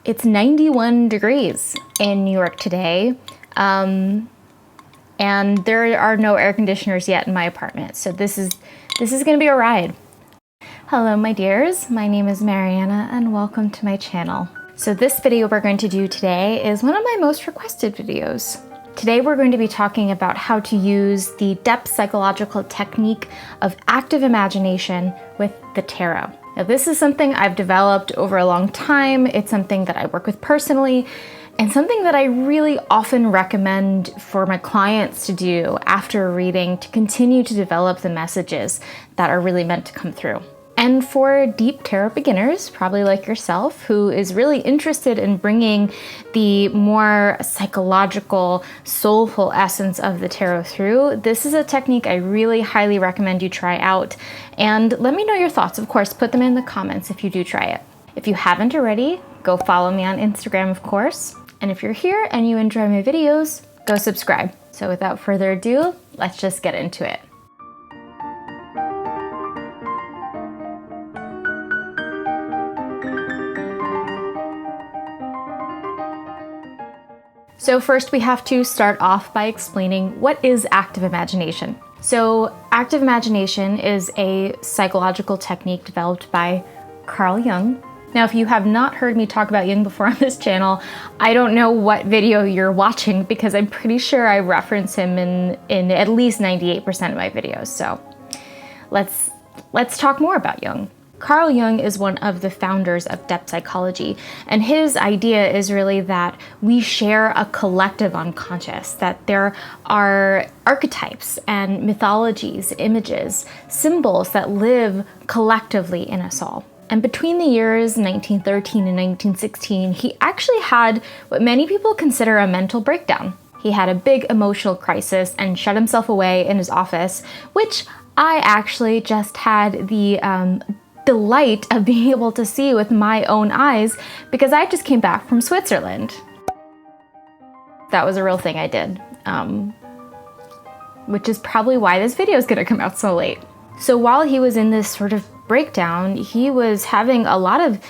It's 91 degrees in New York today, and there are no air conditioners yet in my apartment, so this is gonna be a ride. Hello my dears, my name is Mariana and welcome to my channel. So this video we're going to do today is one of my most requested videos. Today we're going to be talking about how to use the depth psychological technique of active imagination with the tarot. Now this is something I've developed over a long time. It's something that I work with personally and something that I really often recommend for my clients to do after a reading to continue to develop the messages that are really meant to come through. And for deep tarot beginners, probably like yourself, who is really interested in bringing the more psychological, soulful essence of the tarot through, this is a technique I really highly recommend you try out. And let me know your thoughts. Of course, put them in the comments if you do try it. If you haven't already, go follow me on Instagram, of course. And if you're here and you enjoy my videos, go subscribe. So without further ado, let's just get into it. So first we have to start off by explaining what is active imagination. So active imagination is a psychological technique developed by Carl Jung. Now, if you have not heard me talk about Jung before on this channel, I don't know what video you're watching because I'm pretty sure I reference him in at least 98% of my videos. So let's talk more about Jung. Carl Jung is one of the founders of depth psychology, and his idea is really that we share a collective unconscious, that there are archetypes and mythologies, images, symbols that live collectively in us all. And between the years 1913 and 1916, he actually had what many people consider a mental breakdown. He had a big emotional crisis and shut himself away in his office, which I actually just had the delight of being able to see with my own eyes because I just came back from Switzerland. That was a real thing I did, which is probably why this video is gonna come out so late. So while he was in this sort of breakdown, he was having a lot of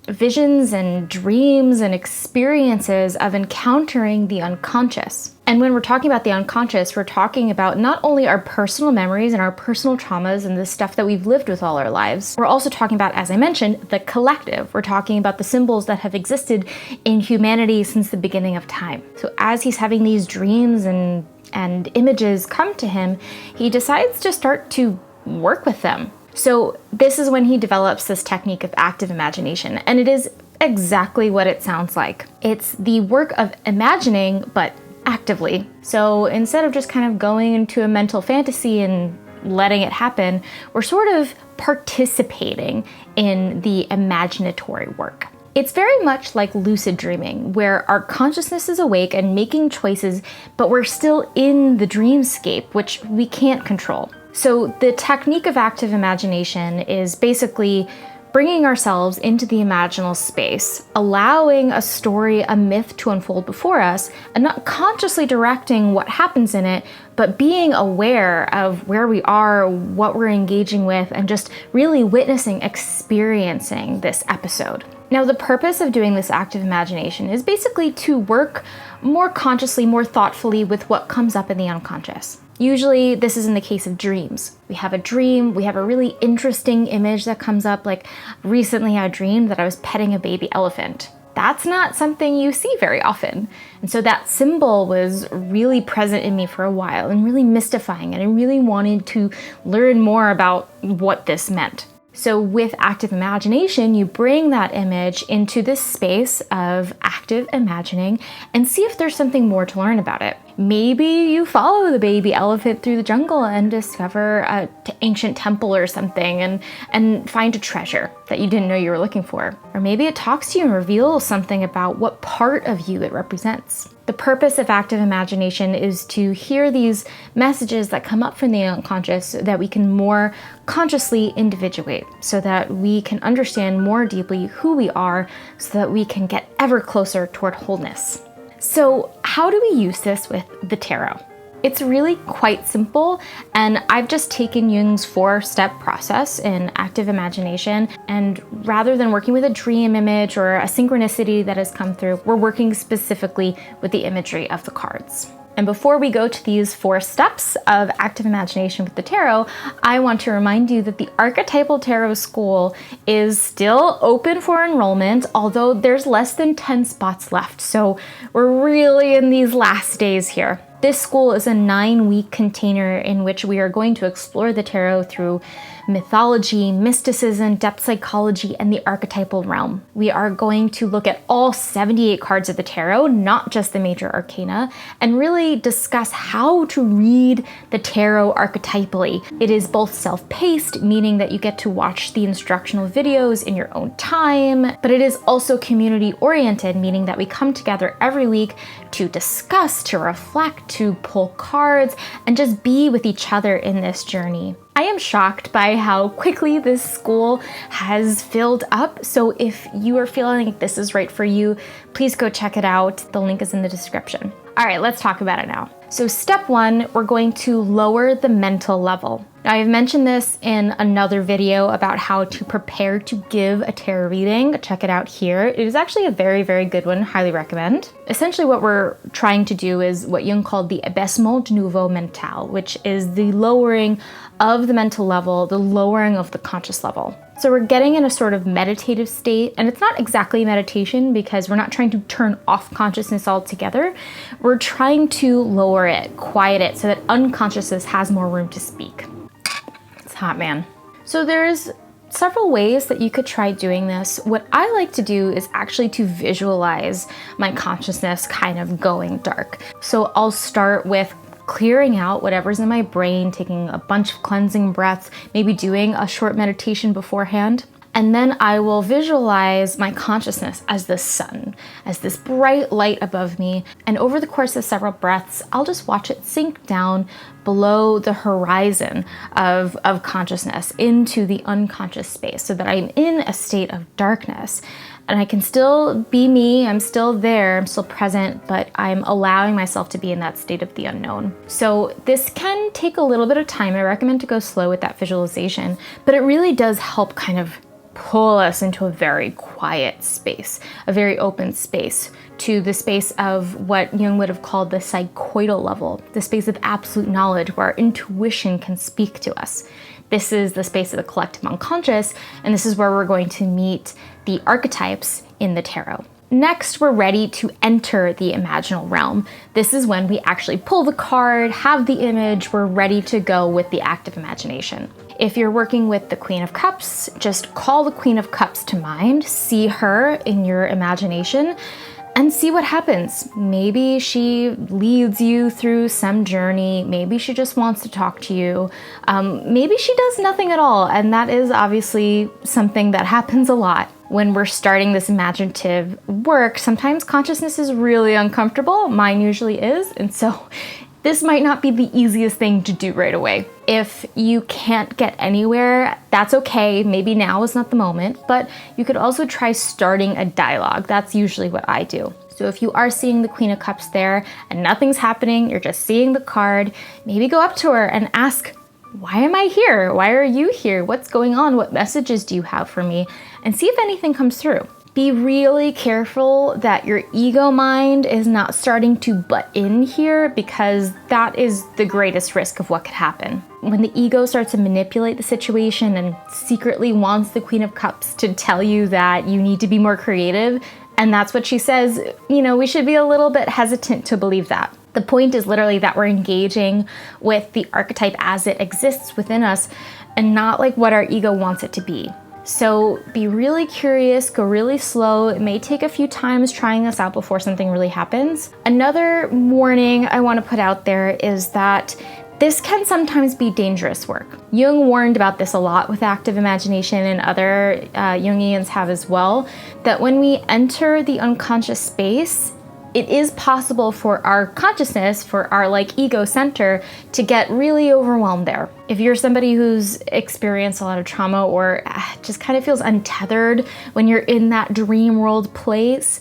visions and dreams and experiences of encountering the unconscious. And when we're talking about the unconscious, we're talking about not only our personal memories and our personal traumas and the stuff that we've lived with all our lives, we're also talking about, as I mentioned, the collective. We're talking about the symbols that have existed in humanity since the beginning of time. So as he's having these dreams and images come to him, he decides to start to work with them. So this is when he develops this technique of active imagination, and it is exactly what it sounds like. It's the work of imagining, but actively. So instead of just kind of going into a mental fantasy and letting it happen, we're sort of participating in the imaginatory work. It's very much like lucid dreaming, where our consciousness is awake and making choices, but we're still in the dreamscape, which we can't control. So the technique of active imagination is basically bringing ourselves into the imaginal space, allowing a story, a myth to unfold before us, and not consciously directing what happens in it, but being aware of where we are, what we're engaging with, and just really witnessing, experiencing this episode. Now, the purpose of doing this active imagination is basically to work more consciously, more thoughtfully with what comes up in the unconscious. Usually this is in the case of dreams. We have a dream, we have a really interesting image that comes up, like recently I dreamed that I was petting a baby elephant. That's not something you see very often. And so that symbol was really present in me for a while and really mystifying, and I really wanted to learn more about what this meant. So with active imagination, you bring that image into this space of active imagining and see if there's something more to learn about it. Maybe you follow the baby elephant through the jungle and discover an ancient temple or something and find a treasure that you didn't know you were looking for. Or maybe it talks to you and reveals something about what part of you it represents. The purpose of active imagination is to hear these messages that come up from the unconscious so that we can more consciously individuate, so that we can understand more deeply who we are, so that we can get ever closer toward wholeness. So how do we use this with the tarot? It's really quite simple, and I've just taken Jung's 4-step process in active imagination, and rather than working with a dream image or a synchronicity that has come through, we're working specifically with the imagery of the cards. And before we go to these 4 steps of active imagination with the tarot, I want to remind you that the Archetypal Tarot School is still open for enrollment, although there's less than 10 spots left. So we're really in these last days here. This school is a 9-week container in which we are going to explore the tarot through mythology, mysticism, depth psychology, and the archetypal realm. We are going to look at all 78 cards of the tarot, not just the major arcana, and really discuss how to read the tarot archetypally. It is both self-paced, meaning that you get to watch the instructional videos in your own time, but it is also community-oriented, meaning that we come together every week to discuss, to reflect, to pull cards, and just be with each other in this journey. I am shocked by how quickly this school has filled up, so if you are feeling like this is right for you, please go check it out. The link is in the description. All right, let's talk about it now. So step 1, we're going to lower the mental level. Now, I've mentioned this in another video about how to prepare to give a tarot reading. Check it out here. It is actually a very, very good one. Highly recommend. Essentially, what we're trying to do is what Jung called the abaissement du niveau mental, which is the lowering of the mental level, the lowering of the conscious level. So we're getting in a sort of meditative state, and it's not exactly meditation because we're not trying to turn off consciousness altogether. We're trying to lower it, quiet it, so that unconsciousness has more room to speak. It's hot, man. So there's several ways that you could try doing this. What I like to do is actually to visualize my consciousness kind of going dark. So I'll start with clearing out whatever's in my brain, taking a bunch of cleansing breaths, maybe doing a short meditation beforehand. And then I will visualize my consciousness as the sun, as this bright light above me. And over the course of several breaths, I'll just watch it sink down below the horizon of consciousness into the unconscious space so that I'm in a state of darkness. And I can still be me, I'm still there, I'm still present, but I'm allowing myself to be in that state of the unknown. So this can take a little bit of time. I recommend to go slow with that visualization, but it really does help kind of pull us into a very quiet space, a very open space, to the space of what Jung would have called the psychoidal level, the space of absolute knowledge where our intuition can speak to us. This is the space of the collective unconscious, and this is where we're going to meet the archetypes in the tarot. Next, we're ready to enter the imaginal realm. This is when we actually pull the card, have the image, we're ready to go with the active imagination. If you're working with the Queen of Cups, just call the Queen of Cups to mind, see her in your imagination, and see what happens. Maybe she leads you through some journey. Maybe she just wants to talk to you. Maybe she does nothing at all. And that is obviously something that happens a lot. When we're starting this imaginative work, sometimes consciousness is really uncomfortable. Mine usually is. And so this might not be the easiest thing to do right away. If you can't get anywhere, that's okay. Maybe now is not the moment, but you could also try starting a dialogue. That's usually what I do. So if you are seeing the Queen of Cups there and nothing's happening, you're just seeing the card, maybe go up to her and ask, why am I here? Why are you here? What's going on? What messages do you have for me? And see if anything comes through. Be really careful that your ego mind is not starting to butt in here, because that is the greatest risk of what could happen. When the ego starts to manipulate the situation and secretly wants the Queen of Cups to tell you that you need to be more creative, and that's what she says, we should be a little bit hesitant to believe that. The point is literally that we're engaging with the archetype as it exists within us and not like what our ego wants it to be. So be really curious, go really slow. It may take a few times trying this out before something really happens. Another warning I want to put out there is that this can sometimes be dangerous work. Jung warned about this a lot with active imagination, and other Jungians have as well, that when we enter the unconscious space, it is possible for our consciousness, for our ego center, to get really overwhelmed there. If you're somebody who's experienced a lot of trauma or just kind of feels untethered when you're in that dream world place,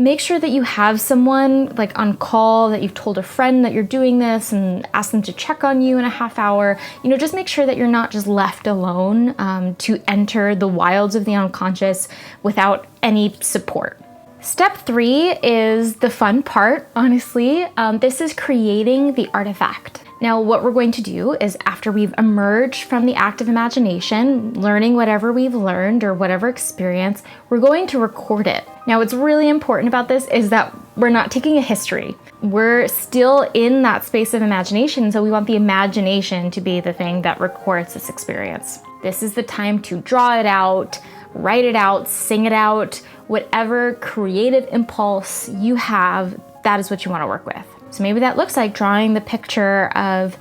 Make sure that you have someone like on call, that you've told a friend that you're doing this and ask them to check on you in a half hour. Just make sure that you're not just left alone to enter the wilds of the unconscious without any support. Step 3 is the fun part, honestly. This is creating the artifact. Now, what we're going to do is, after we've emerged from the active imagination, learning whatever we've learned or whatever experience, we're going to record it. Now, what's really important about this is that we're not taking a history. We're still in that space of imagination, so we want the imagination to be the thing that records this experience. This is the time to draw it out, write it out, sing it out, whatever creative impulse you have, that is what you want to work with. So maybe that looks like drawing the picture of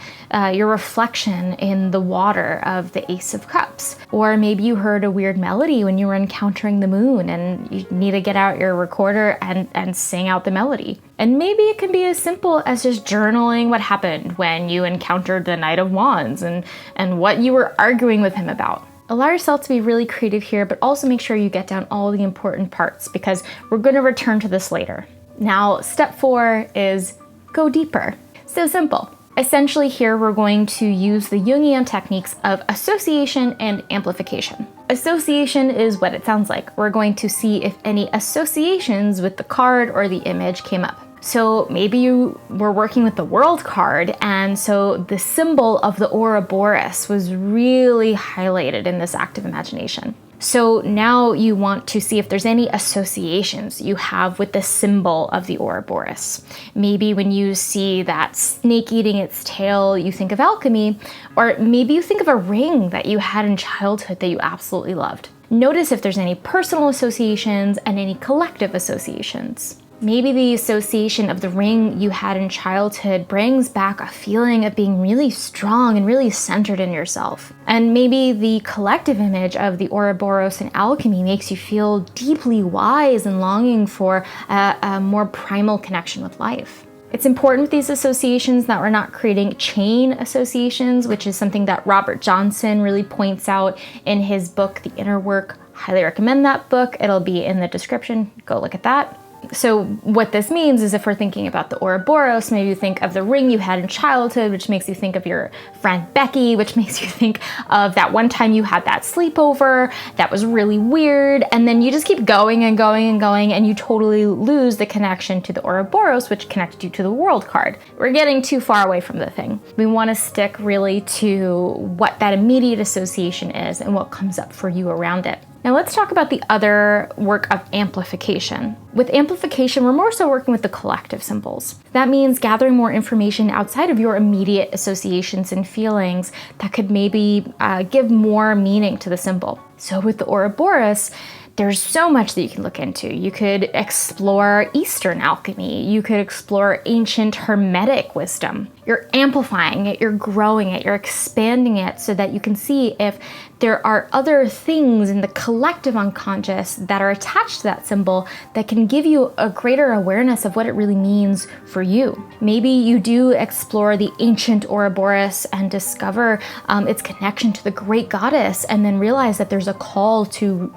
your reflection in the water of the Ace of Cups. Or maybe you heard a weird melody when you were encountering the moon and you need to get out your recorder and sing out the melody. And maybe it can be as simple as just journaling what happened when you encountered the Knight of Wands and what you were arguing with him about. Allow yourself to be really creative here, but also make sure you get down all the important parts because we're going to return to this later. Now, step 4 is go deeper. So simple. Essentially here we're going to use the Jungian techniques of association and amplification. Association is what it sounds like. We're going to see if any associations with the card or the image came up. So maybe you were working with the World card, and so the symbol of the Ouroboros was really highlighted in this active imagination. So now you want to see if there's any associations you have with the symbol of the Ouroboros. Maybe when you see that snake eating its tail, you think of alchemy, or maybe you think of a ring that you had in childhood that you absolutely loved. Notice if there's any personal associations and any collective associations. Maybe the association of the ring you had in childhood brings back a feeling of being really strong and really centered in yourself. And maybe the collective image of the Ouroboros and alchemy makes you feel deeply wise and longing for a more primal connection with life. It's important with these associations that we're not creating chain associations, which is something that Robert Johnson really points out in his book, The Inner Work. Highly recommend that book. It'll be in the description. Go look at that. So what this means is if we're thinking about the Ouroboros, maybe you think of the ring you had in childhood, which makes you think of your friend Becky, which makes you think of that one time you had that sleepover that was really weird, and then you just keep going and going and going, and you totally lose the connection to the Ouroboros, which connected you to the World card. We're getting too far away from the thing. We want to stick really to what that immediate association is and what comes up for you around it. Now let's talk about the other work of amplification. With amplification, we're more so working with the collective symbols. That means gathering more information outside of your immediate associations and feelings that could maybe give more meaning to the symbol. So with the Ouroboros, there's so much that you can look into. You could explore Eastern alchemy. You could explore ancient Hermetic wisdom. You're amplifying it, you're growing it, you're expanding it so that you can see if there are other things in the collective unconscious that are attached to that symbol that can give you a greater awareness of what it really means for you. Maybe you do explore the ancient Ouroboros and discover its connection to the great goddess, and then realize that there's a call to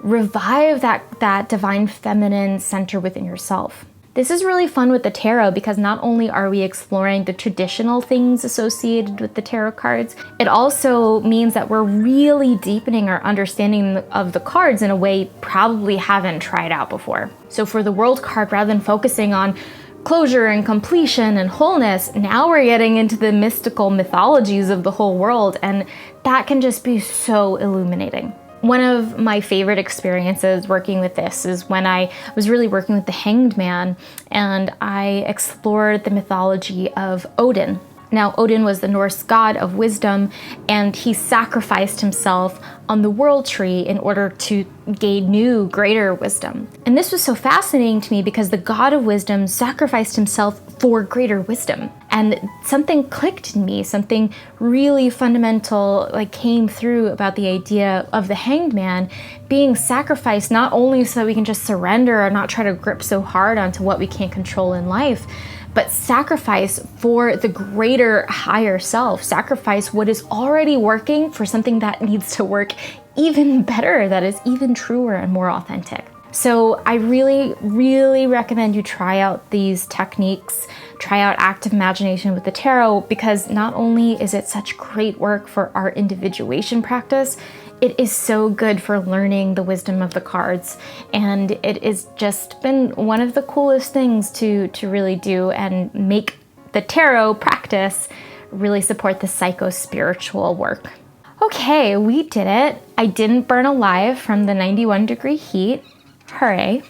revive that divine feminine center within yourself. This is really fun with the tarot because not only are we exploring the traditional things associated with the tarot cards, it also means that we're really deepening our understanding of the cards in a way you probably haven't tried out before. So for the World card, rather than focusing on closure and completion and wholeness, now we're getting into the mystical mythologies of the whole world, and that can just be so illuminating. One of my favorite experiences working with this is when I was really working with the Hanged Man, and I explored the mythology of Odin. Now, Odin was the Norse god of wisdom, and he sacrificed himself on the world tree in order to gain new, greater wisdom. And this was so fascinating to me because the god of wisdom sacrificed himself for greater wisdom. And something clicked in me, something really fundamental came through about the idea of the Hanged Man being sacrificed not only so that we can just surrender or not try to grip so hard onto what we can't control in life, but sacrifice for the greater, higher self. Sacrifice what is already working for something that needs to work even better, that is even truer and more authentic. So I really, really recommend you try out these techniques, try out active imagination with the tarot, because not only is it such great work for our individuation practice, it is so good for learning the wisdom of the cards. And it has just been one of the coolest things to really do and make the tarot practice really support the psycho-spiritual work. Okay, we did it. I didn't burn alive from the 91-degree heat. Hooray.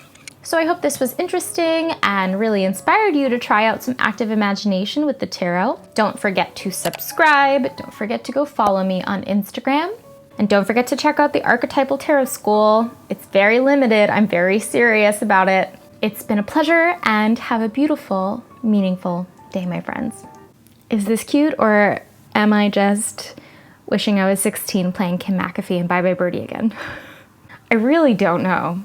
So I hope this was interesting and really inspired you to try out some active imagination with the tarot. Don't forget to subscribe. Don't forget to go follow me on Instagram. And don't forget to check out the Archetypal Tarot School. It's very limited. I'm very serious about it. It's been a pleasure, and have a beautiful, meaningful day, my friends. Is this cute, or am I just wishing I was 16 playing Kim McAfee and Bye Bye Birdie again? I really don't know.